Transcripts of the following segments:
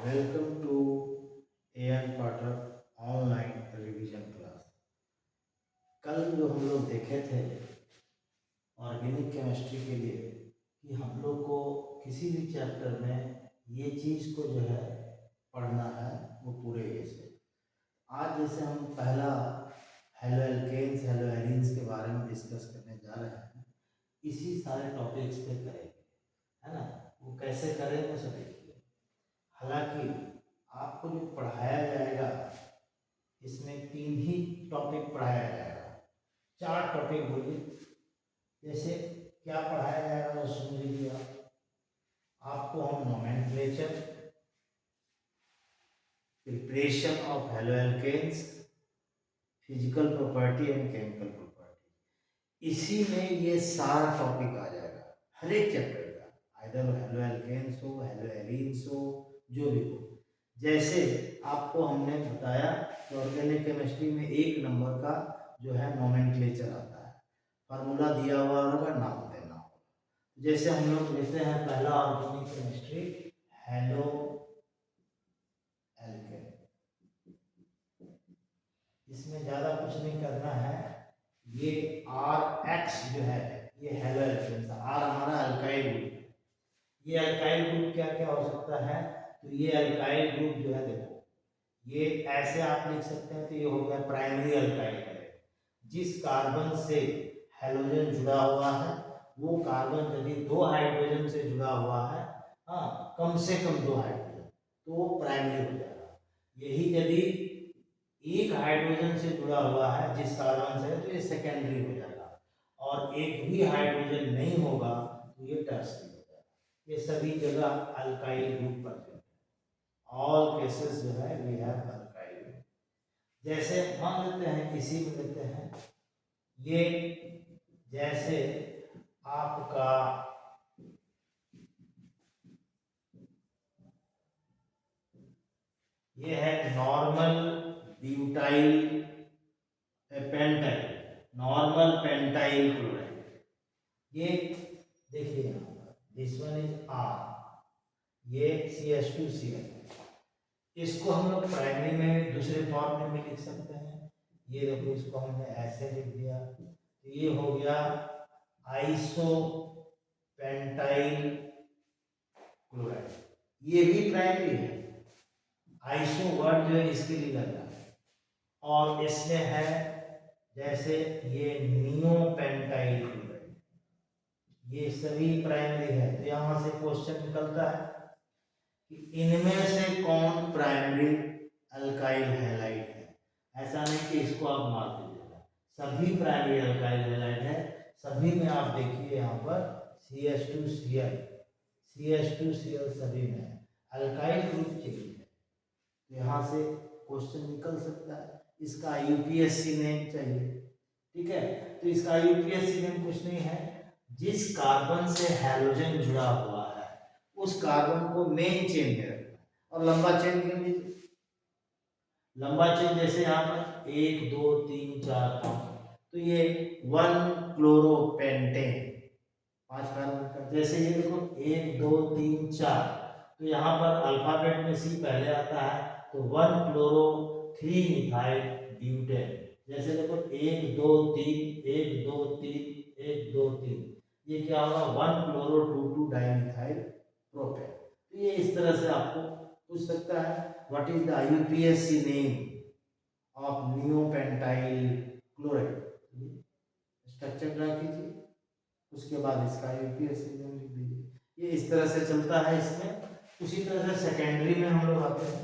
Welcome to AN Pathak online revision class. कल जो हम लोग देखे थे ऑर्गेनिक केमिस्ट्री के लिए कि हम लोग को किसी भी चैप्टर में ये चीज़ को जो है पढ़ना है वो पूरे ये से। आज जैसे हम पहला हेलोएल्केन्स हेलोएरीन्स के बारे में डिस्कस करने जा रहे हैं, इसी सारे टॉपिक्स पे करेंगे, है ना। वो कैसे करेंगे सब देखिए। हालांकि आपको जो पढ़ाया जाएगा इसमें 3 ही टॉपिक पढ़ाया जाएगा। 4 टॉपिक बोलिए, जैसे क्या पढ़ाया जाएगा वो सुन लीजिए आपको हम nomenclature, preparation of haloalkanes, physical property and chemical property, इसी में ये सारा टॉपिक आ जाएगा हर एक चैप्टर का। आइदर हेलोएल्केन्स हो, हेलोएरीन्स हो, जो भी हो। जैसे आपको हमने बताया कि ऑर्गेनिक केमिस्ट्री में 1 नंबर का जो है नोमेनक्लेचर आता है, फार्मूला दिया हुआ होगा, नाम देना होगा। जैसे हम लोग लेते हैं पहला ऑर्गेनिक केमिस्ट्री हेलो एल्केन, इसमें ज़्यादा कुछ नहीं करना है। ये आर एक्स जो है ये हेलो एल्केन, आर हमारा अल्काइल ग्रुप है। ये अल्काइल ग्रुप क्या क्या हो सकता है, तो ये अल्काइल ग्रुप जो है देखो, ये ऐसे आप लिख सकते हैं, तो ये हो गया प्राइमरी अल्काइल है। जिस कार्बन से हेलोजन जुड़ा हुआ है वो कार्बन यदि 2 हाइड्रोजन से जुड़ा हुआ है, हाँ कम से कम 2 हाइड्रोजन, तो वो प्राइमरी हो जाएगा। यही यदि 1 हाइड्रोजन से जुड़ा हुआ है जिस कार्बन से, तो ये सेकेंडरी हो जाएगा। और एक भी हाइड्रोजन नहीं होगा तो ये टर्सरी हो जाएगा। ये सभी जगह अल्काइल ग्रुप पर है। ऑल केसेस जो है वी हैव अल्काइल ग्रुप। जैसे मान लेते हैं, इसी में लेते हैं ये, जैसे आपका ये है normal butyl pentyl, normal pentyl chloride. ये देखिए यहाँ पर दिस वन इज आर, ये CH2Cl। इसको हम लोग प्राइमरी में दूसरे फॉर्म में भी लिख सकते हैं। ये देखो, इसको हमने ऐसे लिख दिया, तो ये हो गया आइसो पेंटाइल क्लोराइड। ये भी प्राइमरी है, आइसो वर्ड जो है इसके लिए लग रहा है। और इसमें है जैसे ये नियोपेंटाइल क्लोराइड, ये सभी प्राइमरी है। तो यहाँ से क्वेश्चन निकलता है कि इनमें से कौन प्राइमरी अल्काइल हैलाइड है। ऐसा नहीं कि इसको आप मार दीजिएगा, सभी प्राइमरी अल्काइल हैलाइड है। सभी में आप देखिए यहाँ पर CH2Cl, CH2Cl सभी में है, अल्काइल ग्रुप चाहिए। तो यहाँ से क्वेश्चन निकल सकता है। इसका UPSC नेम चाहिए, ठीक है। तो इसका UPSC नेम कुछ नहीं है, जिस कार्बन से हैलोजन जुड़ा हुआ है उस कार्बन को मेन चेन में रखना है। और लंबा चेन गिन लीजिए, लंबा चेन जैसे यहाँ पर 1 2 3 4 5, तो ये 1 क्लोरोपेंटेन, 5 कार्बन का। जैसे ये देखो 1 2 3 4, तो यहाँ पर अल्फाबेट में C पहले आता है, तो 1 क्लोरो 3 मिथाइल ब्यूटेन। जैसे देखो 1 2 3 1 2 3 1 2 3, ये क्या होगा 1 क्लोरो 2 2 डाइमिथाइल प्रोपेन। तो ये इस तरह से आपको पूछ सकता है, what is the UPSC name of neopentyl chloride. Structure draw कीजिए, उसके बाद इसका UPSC नेम लिख दीजिए। ये इस तरह से चलता है इसमें। उसी तरह से सेकेंडरी में हम लोग आते हैं,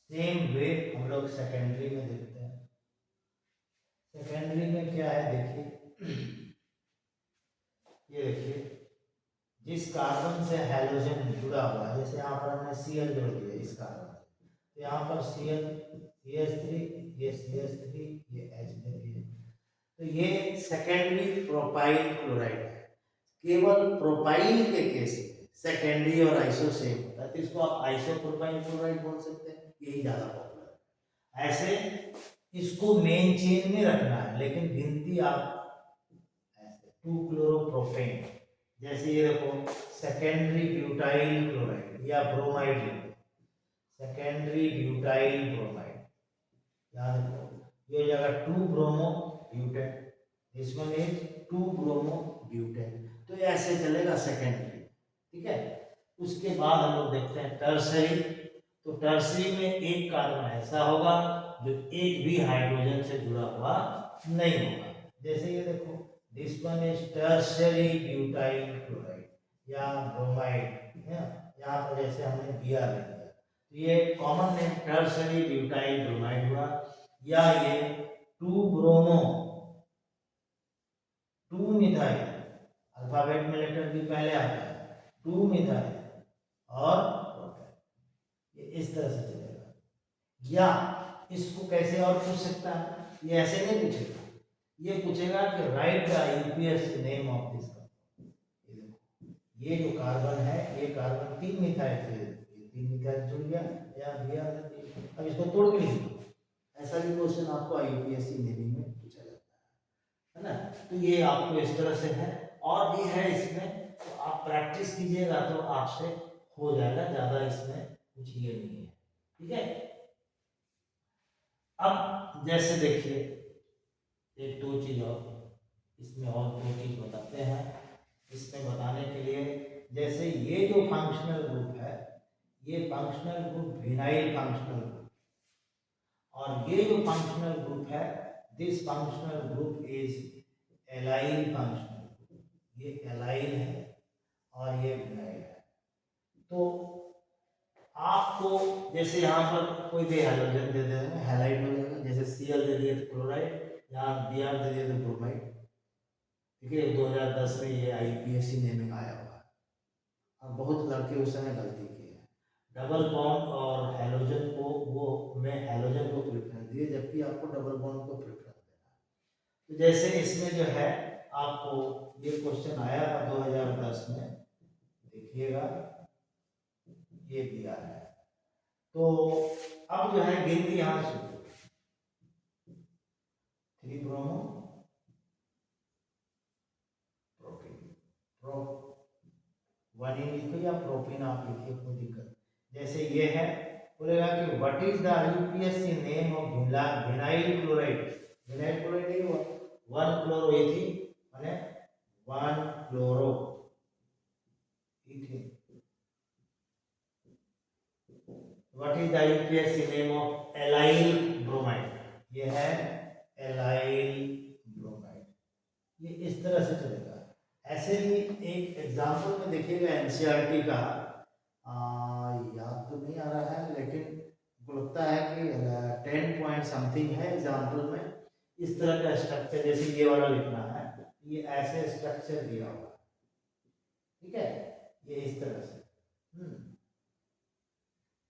सेम वे हम लोग सेकेंडरी में देखते हैं। सेकेंडरी में क्या है देखिए, ये देखिए जिस कार्बन से हैलोजन जुड़ा हुआ है, जैसे यहाँ पर हमने Cl जोड़ दिया इस कार्बन से, तो यहाँ पर Cl CH3, ये CH3, ये H3, तो ये सेकेंडरी प्रोपाइल क्लोराइड है। केवल प्रोपाइल के केस में सेकेंडरी और आइसो सेम होता है, तो इसको आप आइसोप्रोपाइल क्लोराइड बोल सकते हैं, यही ज्यादा पॉपुलर है। ऐसे इसको मेन चेन में रखना है, लेकिन गिनती आप ऐसे 2 क्लोरोप्रोपेन, जैसे ये देखो सेकेंडरी ब्यूटाइल क्लोराइड या ब्रोमाइड, सेकेंडरी ब्यूटाइल ब्रोमाइड, याद रखो ये जगह 2 bromo butane, this one is 2 bromo butane, तो ये ऐसे चलेगा सेकेंडरी, ठीक है। उसके बाद हम लोग देखते हैं टर्सरी, तो टर्सरी में एक कार्बन ऐसा होगा जो एक भी हाइड्रोजन से जुड़ा हुआ नहीं होगा, जैसे ये देखो this one is tertiary butyl chloride या ब्रोमाइड, यहाँ पर जैसे हमने Br लिख दिया, तो ये common name tertiary butyl bromide हुआ, या ये 2 ब्रोमो 2 मिथाइल, अल्फाबेट में लेटर भी पहले आता है, 2 मिथाइल और ये इस तरह से चलेगा। या इसको कैसे और पूछ सकता है, ये ऐसे नहीं पूछेगा, ये पूछेगा कि right the UPSC name of this compound, ये जो कार्बन है ये कार्बन 3 मिथाइल से, ये 3 मिथाइल जुड़ गया या Br, अब इसको तोड़ के लिखो, ऐसा भी क्वेश्चन आपको यूपीएससी नेमिंग में पूछा जाता है ना। तो ये आपको इस तरह से है, और भी है इसमें, तो आप प्रैक्टिस कीजिएगा तो आपसे हो जाएगा, ज्यादा इसमें कुछ ये नहीं है, ठीक है। अब जैसे देखिए एक 2 चीज और इसमें, और 2 चीज बताते हैं इसमें बताने के लिए, जैसे ये जो फंक्शनल ग्रुप है ये functional group vinyl functional group, और ये जो फंक्शनल ग्रुप है this functional group is allyl functional group, ये एलाइल है और ये विनाइल है। तो आपको जैसे यहाँ पर कोई भी हाइड्रोजन दे देंगे हैलाइड हो जाएगा, जैसे Cl दे दिए तो क्लोराइड, यहाँ Br दे दिए तो ब्रोमाइड, ठीक है। 2010 में ये IUPAC नेमिंग आया हुआ है, अब बहुत लड़के उस समय गलती की है, डबल बॉन्ड और हैलोजन को, वो मैं हैलोजन को प्रेफरेंस दिए जबकि आपको डबल बॉन्ड को प्रेफरेंस देना है। तो जैसे इसमें जो है आपको ये क्वेश्चन आया था 2010 में, देखिएगा ये Br है, तो अब जो है गिनती यहाँ से 3 ब्रोमो प्रोपीन, प्रो 1 लिखो या प्रोपीन आप लिखिए, कोई दिक्कत। जैसे ये है बोलेगा कि what is the IUPAC name of vinyl chloride, vinyl chloride ये 1 क्लोरोइथीन माने 1 chloro ethene, what is the IUPAC name of allyl bromide, ये है एलाइल ब्रोमाइड, ये इस तरह से चलेगा। ऐसे ही एक एग्जांपल में देखिएगा एनसीईआरटी का, याद तो नहीं आ रहा है लेकिन लगता है कि 10 पॉइंट समथिंग है एग्जांपल में, इस तरह का स्ट्रक्चर, जैसे ये वाला लिखना है, ये ऐसे स्ट्रक्चर दिया हुआ है, ठीक है, ये इस तरह से,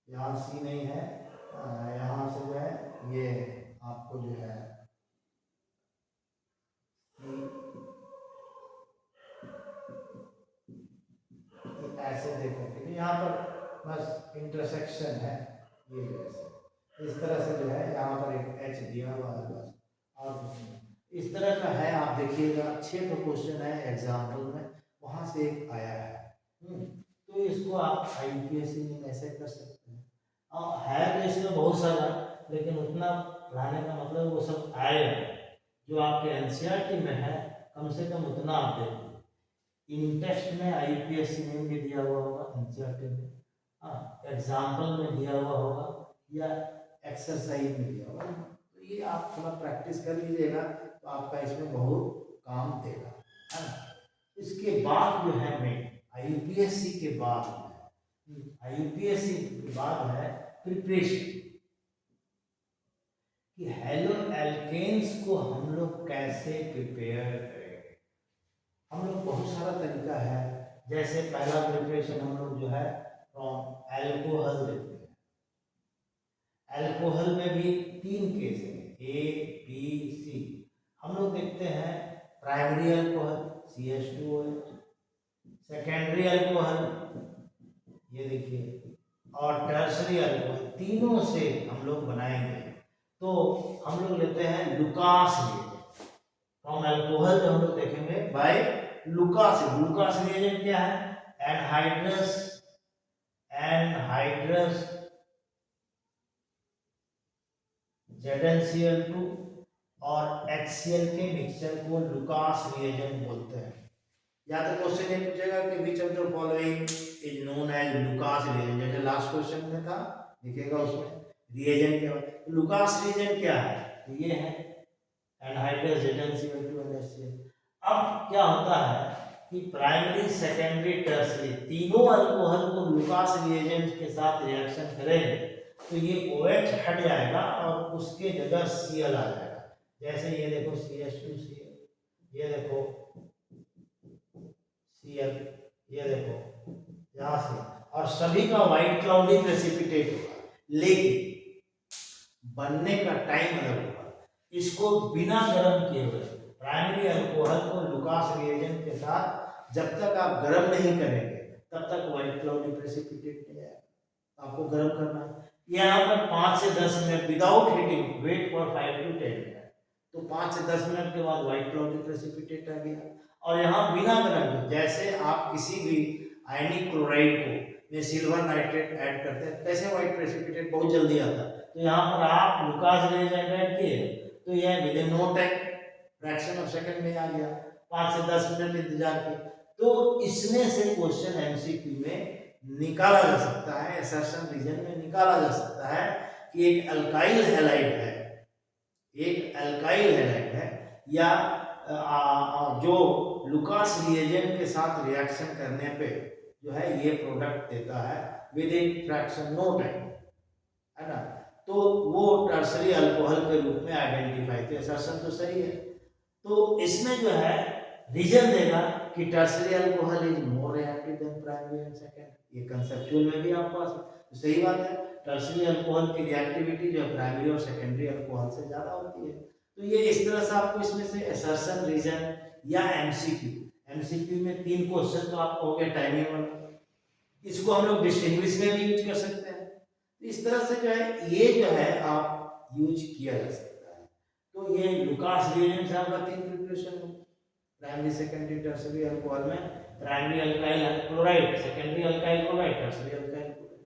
यहाँ सी नहीं है, यहाँ से जो है ये आपको जो है ऐसे देखो, यहाँ पर बस इंटरसेक्शन है, ये जैसे इस तरह से जो है यहाँ पर एक एच दिया हुआ है बस, और कुछ नहीं, इस तरह का है। आप देखिएगा 6 तो क्वेश्चन है एग्जाम्पल में, वहाँ से एक आया है, तो इसको आप IUPAC में ऐसे कर सकते हैं, है तो इसमें बहुत सारा, लेकिन उतना पढ़ाने का मतलब वो सब आएगा जो आपके एनसीईआरटी में है, कम से कम उतना आप देखिए। इन टेक्स्ट में IUPAC नेम भी दिया हुआ होगा एनसीईआरटी में, एग्जाम्पल में दिया हुआ होगा या एक्सरसाइज में दिया होगा, तो ये आप थोड़ा प्रैक्टिस कर लीजिएगा तो आपका इसमें बहुत काम देगा, है ना। इसके बाद जो है मैं IUPAC के बाद है, IUPAC के बाद है प्रिपरेशन, कि हेलो एल्केन्स को हम लोग कैसे प्रिपेयर करेंगे। हम लोग बहुत सारा तरीका है, जैसे पहला प्रिपरेशन हम लोग जो है फ्रॉम एल्कोहल देखते हैं, एल्कोहल में भी 3 केस हैं A, B, C, हम लोग देखते हैं primary alcohol CH2OH, secondary alcohol ये देखिए, और टर्सरी अल्कोहल, तीनों से हम लोग बनाएंगे। तो हम लोग लेते हैं लुकास, फ्रॉम अल्कोहल जो हम लोग देखेंगे बाय लुकास रिएजेंट क्या है? एनहाइड्रस ZnCl2 और HCl के मिक्सचर को लुकास रिएजेंट बोलते हैं। या तो क्वेश्चन ये पूछेगा कि which of the following is known as Lucas reagent, जैसे लास्ट क्वेश्चन में था, लिखेगा उसमें रिएजेंट क्या है। लुकास रिएजेंट क्या है? तो ये है एनहाइड्रस ZnCl2 और HCl। अब क्या होता है कि प्राइमरी, सेकेंडरी, टर्सरी तीनों अल्कोहल को लुकास रिएजेंट के साथ रिएक्शन करें तो ये OH हट जाएगा और उसके जगह Cl आ जाएगा। जैसे ये देखो CH2Cl, ये देखो Cl, ये देखो यहाँ से, और सभी का व्हाइट क्लाउडी प्रेसिपिटेट होगा, लेकिन बनने का टाइम अलग होगा। इसको बिना गर्म किए हुए प्राइमरी अल्कोहल को लुकास रिएजेंट के साथ जब तक आप गर्म नहीं करेंगे तब तक व्हाइट क्लाउडी प्रेसिपिटेट नहीं आएगा। आपको गर्म करना है। यहाँ पर 5 से 10 minute without heating, wait for 5 to 10 minute, तो 5 से 10 मिनट के बाद व्हाइट क्लाउडी प्रेसिपिटेट आ गया। और यहाँ बिना गर्म, जैसे आप किसी भी आयनिक क्लोराइड को में सिल्वर नाइट्रेट ऐड करते हैं, कैसे व्हाइट प्रेसिपिटेट बहुत जल्दी आता है। तो यहाँ पर आप लुकास रिएजेंट ऐड किए तो यह within no time, fraction of second में आ गया। 5 से 10 मिनट इंतजार किए। तो इसमें से क्वेश्चन एमसीक्यू में निकाला जा सकता है, असर्शन रीजन में निकाला जा सकता है कि एक अल्काइल हैलाइड है या जो लुकास रिएजेंट के साथ रिएक्शन करने पे जो है ये प्रोडक्ट देता है within fraction no time, है ना। तो वो टर्सरी अल्कोहल के रूप में आइडेंटिफाई किया। असर्शन तो सही है। तो इसमें जो है रीजन देगा कि tertiary alcohol is more reactive than primary and second. ये कंसेप्चुअल में भी आपको तो सही बात है, टर्सरी अल्कोहल की रिएक्टिविटी जो है प्राइमरी और सेकेंडरी अल्कोहल से ज्यादा होती है। तो ये इस तरह से आपको इसमें से असर्शन, रीजन या एमसीक्यू में 3 क्वेश्चन तो आपको हो गया टाइमिंग वाला। इसको हम लोग डिस्टिंग्विश में भी यूज कर सकते हैं। इस तरह से जो है ये जो है आप यूज किया जा सकता है। तो ये लुकास रिएजेंट से आपका 3 प्रिपरेशन हो, प्राइमरी, सेकेंडरी, टर्सरी अल्कोहल में primary alkyl chloride, secondary alkyl chloride, tertiary alkyl chloride,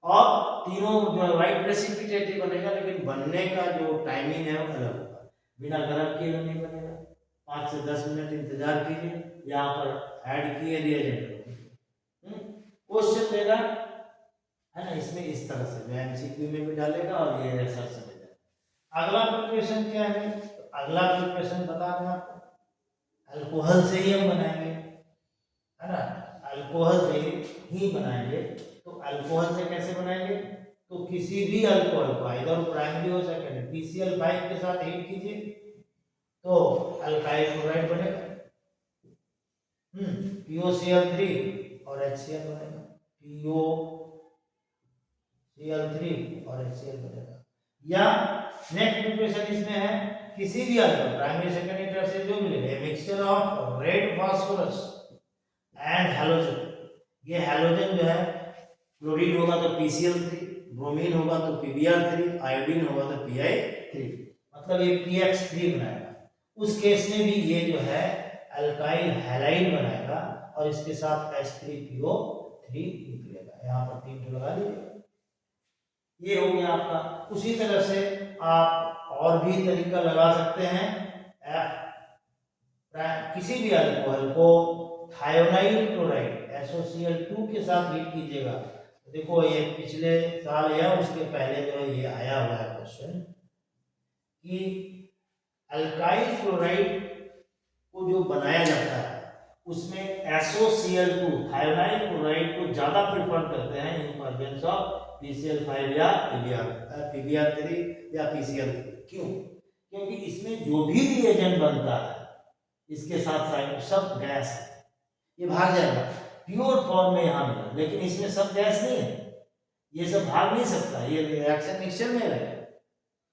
और तीनों जो व्हाइट प्रेसिपिटेट ही बनेगा, लेकिन बनने का जो टाइमिंग है वो अलग होगा। बिना गर्म किए नहीं बनेगा। 5 से 10 मिनट इंतजार कीजिए, यहाँ पर ऐड किए रिएजेंट क्वेश्चन देगा, है ना। इसमें इस तरह से जो एमसीक्यू में भी डालेगा और ये असर्शन में डालेगा। अगला प्रिपरेशन क्या है? तो अगला प्रिपरेशन बता दें आपको, अल्कोहल से ही हम बनाएंगे, है ना। अल्कोहल से ही बनाएंगे। तो अल्कोहल से कैसे बनाएंगे? तो किसी भी अल्कोहल को इधर प्राइमरी हो सेकेंडरी PCl5 के साथ हीट कीजिए तो अल्काइल क्लोराइड बनेगा, POCl3 और HCl बनेगा, POCl3 और HCl बनेगा। या नेक्स्ट प्रिपरेशन इसमें है, किसी भी अल्कोहल प्राइमरी, सेकेंडरी, टर्सरी जो मिले, mixture of red phosphorus and halogen. ये हैलोजन जो है क्लोरीन होगा तो PCl3, ब्रोमीन होगा तो PBr3, आयोडीन होगा तो PI3, मतलब ये PX3 बनाएगा। उस केस में भी ये जो है अल्काइल हैलाइड बनाएगा और इसके साथ H3PO3 निकलेगा। यहाँ पर 3 तो लगा लीजिए। ये हो गया आपका। उसी तरह से आप और भी तरीका लगा सकते हैं। किसी भी अल्कोहल को थायोनाइल क्लोराइड SOCl2 के साथ हीट कीजिएगा। देखो ये पिछले साल या उसके पहले जो ये आया हुआ है क्वेश्चन कि अल्काइल क्लोराइड को जो बनाया जाता है उसमें SOCl2 थायोनाइल क्लोराइड को ज्यादा प्रेफर करते हैं इन प्रेजेंस ऑफ PCl5 या PBr3 या PCl3। क्यों? क्योंकि इसमें जो भी रिएजेंट बनता है इसके साथ सब गैस है, ये भाग जाएगा। प्योर फॉर्म में यहाँ मिला, लेकिन इसमें सब गैस नहीं है, ये सब भाग नहीं सकता, ये रिएक्शन मिक्सचर में रहेगा,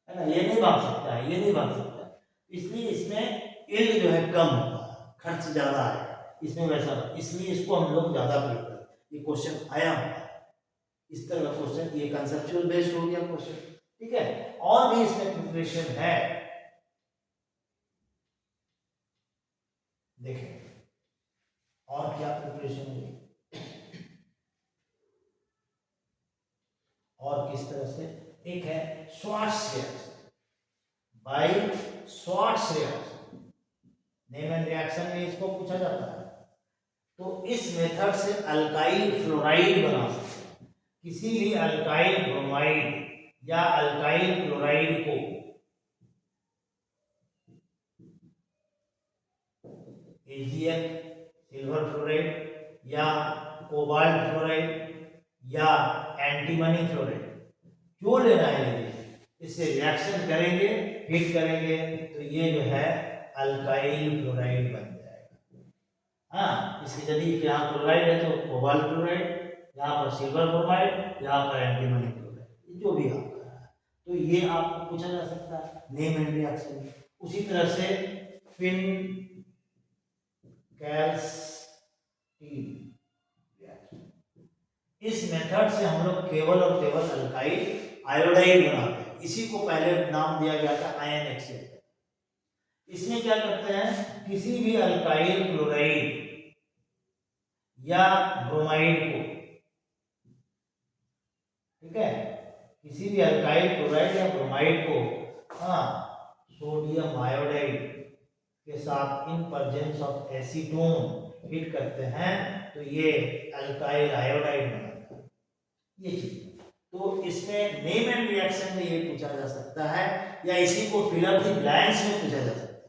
है ना। ये नहीं भाग सकता है, ये नहीं भाग सकता, इसलिए इसमें यील्ड जो है कम होता है, खर्च ज्यादा आएगा इसमें, वैसा इसलिए इसको हम लोग ज्यादा प्रेफर। ये क्वेश्चन आया हुआ है इस तरह का क्वेश्चन, ये कंसेप्चुअल बेस्ड हो गया क्वेश्चन, ठीक है। और भी इसमें प्रिपरेशन है, देखें और क्या प्रिपरेशन हुई और किस तरह से? एक है Swarts reaction, by Swarts reaction, name and reaction में इसको पूछा जाता है। तो इस मेथड से अल्काइल फ्लोराइड बना सकते हैं। किसी भी अल्काइल ब्रोमाइड या अल्काइल क्लोराइड को AgF सिल्वर फ्लोराइड या कोबाल्ट फ्लोराइड या एंटीमनी फ्लोराइड जो लेना है लीजिए, इससे रिएक्शन करेंगे, हीट करेंगे तो ये जो है अल्काइल फ्लोराइड बन जाएगा। हाँ, इसकी यदि यहाँ क्लोराइड है तो कोबाल्ट क्लोराइड, यहाँ पर सिल्वर ब्रोमाइड, यहाँ पर एंटीमनी क्लोराइड, जो भी आपका है तो ये आपको पूछा जा सकता है नेम एंड रिएक्शन। उसी तरह से फिन कैल्सिन रिएक्शन, इस मेथड से हम लोग केवल और केवल अल्काइल आयोडाइड बनाते हैं। इसी को पहले नाम दिया गया था आयन एक्सचेंज। इसमें क्या करते हैं, किसी भी अल्काइल क्लोराइड या ब्रोमाइड को, ठीक है, किसी भी अल्काइल क्लोराइड या ब्रोमाइड को सोडियम आयोडाइड के साथ in presence of acetone heat करते हैं तो ये अल्काइल आयोडाइड बनाता है। ये चीज तो इसमें नेम एंड रिएक्शन में ये पूछा जा सकता है, या इसी को फिल इन द ब्लैंक्स में पूछा जा सकता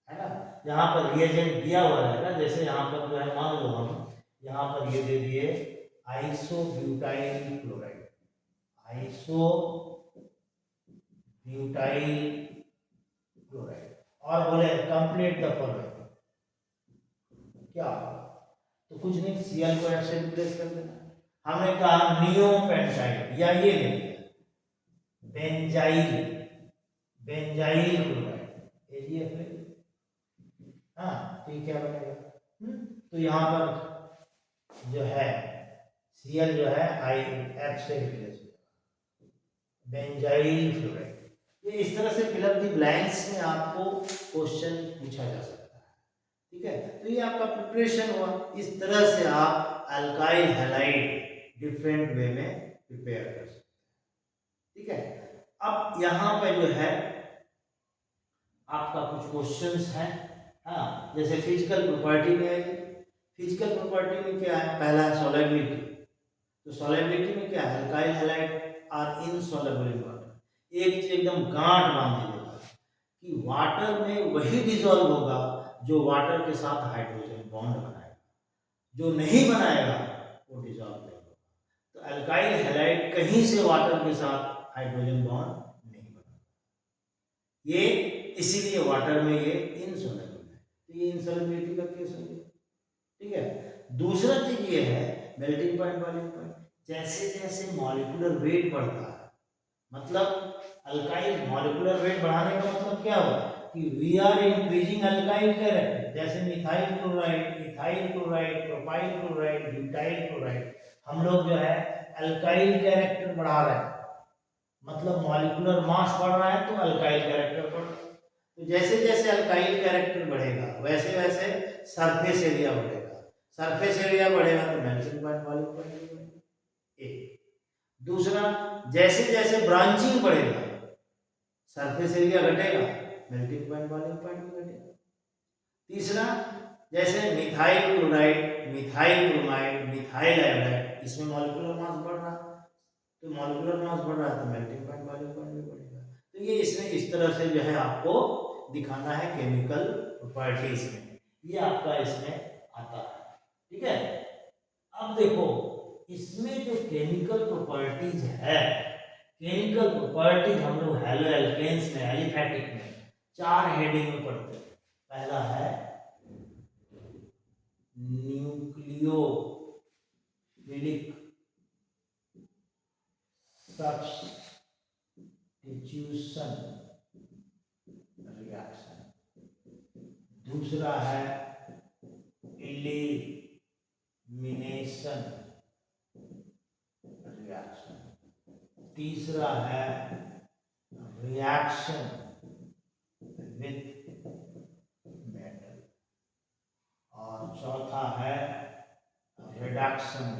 है ना। यहाँ पर रिएजेंट दिया हुआ रहेगा, जैसे यहाँ पर जो है मान लो हम यहाँ पर ये दे दिए आइसोब्यूटाइल क्लोराइड, आइसोब्यूटाइल क्लोराइड, और बोले कंप्लीट द फॉलोइंग, क्या तो कुछ नहीं, Cl को ऐसे रिप्लेस कर देना। हमने कहा नियोपेंटाइल या ये नहीं बेंजाइल, बेंजाइल क्लोराइड AgF है। हाँ तो ये क्या बनेगा, तो यहाँ पर जो है Cl जो है IF से रिप्लेस हो, बेंजाइल फ्लोराइड। ये इस तरह से फिल इन द ब्लैंक्स में आपको क्वेश्चन पूछा जा सकता है, ठीक है। तो ये आपका प्रिपरेशन हुआ, इस तरह से आप अल्काइल हैलाइड डिफरेंट वे में प्रिपेयर कर सकते हैं, ठीक है। अब यहाँ पे जो है आपका कुछ क्वेश्चंस हैं, हाँ, जैसे फिजिकल प्रॉपर्टी में है। फिजिकल प्रॉपर्टी में क्या है, पहला है सॉल्युबिलिटी। तो सॉल्युबिलिटी में क्या है, alkyl halide are insoluble in water. एक चीज एकदम गांठ बांध दीजिएगा कि वाटर में वही डिसॉल्व होगा जो वाटर के साथ हाइड्रोजन बॉन्ड बनाएगा, जो नहीं बनाएगा वो डिसॉल्व नहीं होगा। तो अल्काइल हैलाइड कहीं से वाटर के साथ हाइड्रोजन बॉन्ड नहीं बना, ये इसीलिए वाटर में ये इनसॉल्युबल है। तो ये इनसॉल्युबिलिटी का केस हो गया, ठीक है। दूसरा चीज ये है मेल्टिंग पॉइंट, बॉइलिंग पॉइंट। जैसे जैसे मॉलिक्यूलर वेट बढ़ता है, मतलब अल्काइल मॉलिक्यूलर वेट बढ़ाने का मतलब क्या हुआ कि we are increasing alkyl character, जैसे methyl chloride, ethyl chloride, propyl chloride, butyl chloride, हम लोग जो है अल्काइल कैरेक्टर बढ़ा रहे हैं, मतलब मॉलिक्यूलर मास बढ़ रहा है तो अल्काइल कैरेक्टर बढ़ रहा है। तो जैसे जैसे अल्काइल कैरेक्टर बढ़ेगा वैसे वैसे सरफेस एरिया बढ़ेगा, सरफेस एरिया बढ़ेगा तो मेल्टिंग पॉइंट, बॉइलिंग पॉइंट बढ़ेगा। एक दूसरा, जैसे जैसे ब्रांचिंग बढ़ेगा सरफेस एरिया घटेगा, मेल्टिंग पॉइंट, बॉइलिंग पॉइंट भी घटेगा। तीसरा, जैसे methyl chloride, methyl bromide, methyl iodide, इसमें मॉलिक्यूलर मास बढ़ रहा है, तो मॉलिक्यूलर मास बढ़ रहा है तो मेल्टिंग पॉइंट, बॉइलिंग पॉइंट भी बढ़ेगा। तो ये इसमें इस तरह से जो है आपको दिखाना है केमिकल प्रॉपर्टीज में, ये आपका इसमें आता है, ठीक है। अब देखो इसमें जो केमिकल प्रॉपर्टीज है, केमिकल प्रॉपर्टीज हम लोग हेलो एल्केन्स में, एलिफैटिक में 4 हेडिंग में पढ़ते हैं। पहला है न्यूक्लियोफिलिक सब्स्टिट्यूशन रिएक्शन, दूसरा है एलिमिनेशन रिएक्शन, तीसरा है रिएक्शन विथ मेटल, और चौथा रिडक्शन,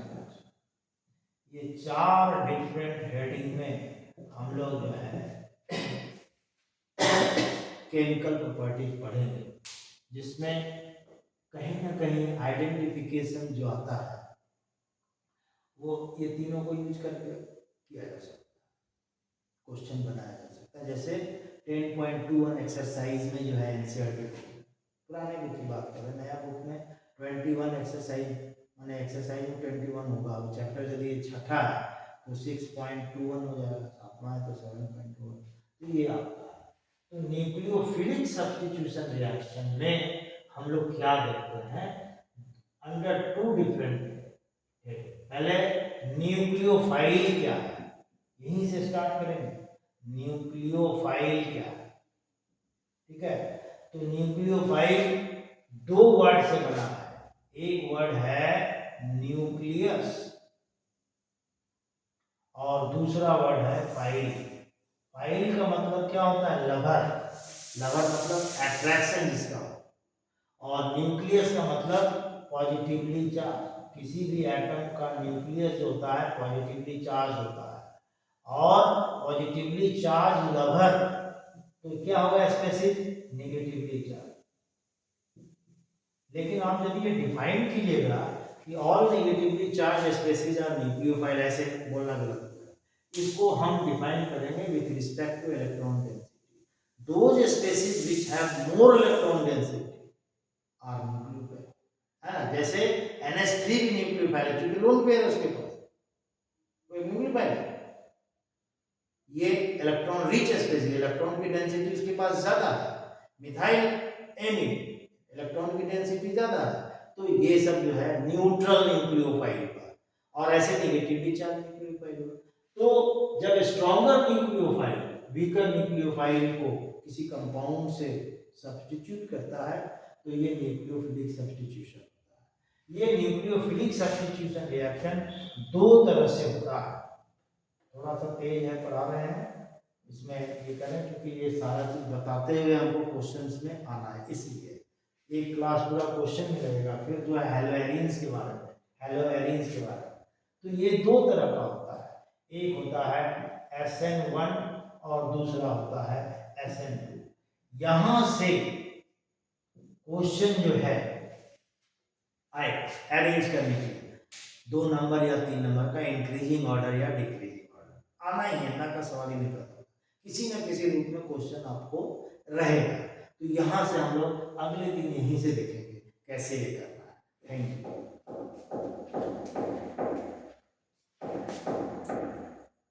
ये 4 डिफरेंट हेडिंग में हम लोग जो है केमिकल प्रॉपर्टीज पढ़ेंगे, जिसमें कहीं ना कहीं आइडेंटिफिकेशन जो आता है वो ये तीनों को यूज करके किया जा सकता है, क्वेश्चन बनाया जा सकता है। जैसे 10.21 एक्सरसाइज में जो है एनसीईआरटी पुराने बुक की बात करें, नया बुक में 21 एक्सरसाइज माने एक्सरसाइज में 21 होगा। अब चैप्टर यदि छठा है तो 6.21 हो जाएगा, सातवां है तो 7.21। तो ये आपका है। तो न्यूक्लियोफिलिक सब्स्टिट्यूशन रिएक्शन में हम लोग क्या देखते हैं, अंडर 2 डिफरेंट। पहले न्यूक्लियोफाइल क्या है, यहीं से स्टार्ट करेंगे। न्यूक्लियोफाइल क्या है, ठीक है। तो न्यूक्लियोफाइल 2 वर्ड से बना है। एक वर्ड है न्यूक्लियस और दूसरा वर्ड है फाइल। फाइल का मतलब क्या होता है, लवर। लवर मतलब अट्रैक्शन जिसका हो। और न्यूक्लियस का मतलब पॉजिटिवली चार्ज। किसी भी एटम का न्यूक्लियस जो होता है पॉजिटिवली चार्ज होता है, और पॉजिटिवली चार्ज लवर तो क्या होगा स्पेसिफिक, नेगेटिवली चार्ज। लेकिन आप यदि ये डिफाइन कीजिएगा कि all negatively charge species are nucleophile, ऐसे बोलना गलत है। इसको हम डिफाइन करेंगे with respect to electron density. Those species which have more electron density are nucleophile, है ना। जैसे NH3 भी न्यूक्लियोफाइल है क्योंकि लोन पेयर है उसके पास, तो न्यूक्लियोफाइल है। ये इलेक्ट्रॉन रिच स्पेसीज, इलेक्ट्रॉन की डेंसिटी उसके पास ज्यादा है। मिथाइल एमिड इलेक्ट्रॉन की डेंसिटी ज्यादा है, तो ये सब जो है न्यूट्रल न्यूक्लियोफाइल का, और ऐसे नेगेटिवली चार्ज न्यूक्लियोफाइल। तो जब स्ट्रॉन्गर न्यूक्लियोफाइल वीकर न्यूक्लियोफाइल को किसी कंपाउंड से सब्स्टिट्यूट करता है तो ये न्यूक्लियोफिलिक सब्स्टिट्यूशन होता है। ये न्यूक्लियोफिलिक सब्स्टिट्यूशन रिएक्शन 2 तरह से होता है। थोड़ा सा तेज है, पढ़ा रहे हैं इसमें ये करें क्योंकि ये सारा चीज बताते हुए हमको क्वेश्चंस में आना है, इसलिए एक क्लास पूरा क्वेश्चन में रहेगा। फिर जो है हेलोएरिन्स के बारे में, हेलोएरिन्स के बारे में। तो ये 2 तरह का होता है, एक होता है SN1 और दूसरा होता है SN2। यहां से क्वेश्चन जो है आए अरेंज करने के लिए 2 नंबर या 3 नंबर का इंक्रीजिंग ऑर्डर या डिक्रीजिंग ऑर्डर आना ही है, ना का सवाल ही नहीं करता, किसी न किसी रूप में क्वेश्चन आपको रहेगा। तो यहाँ से हम लोग अगले दिन यहीं से देखेंगे कैसे ये करना है। Thank you.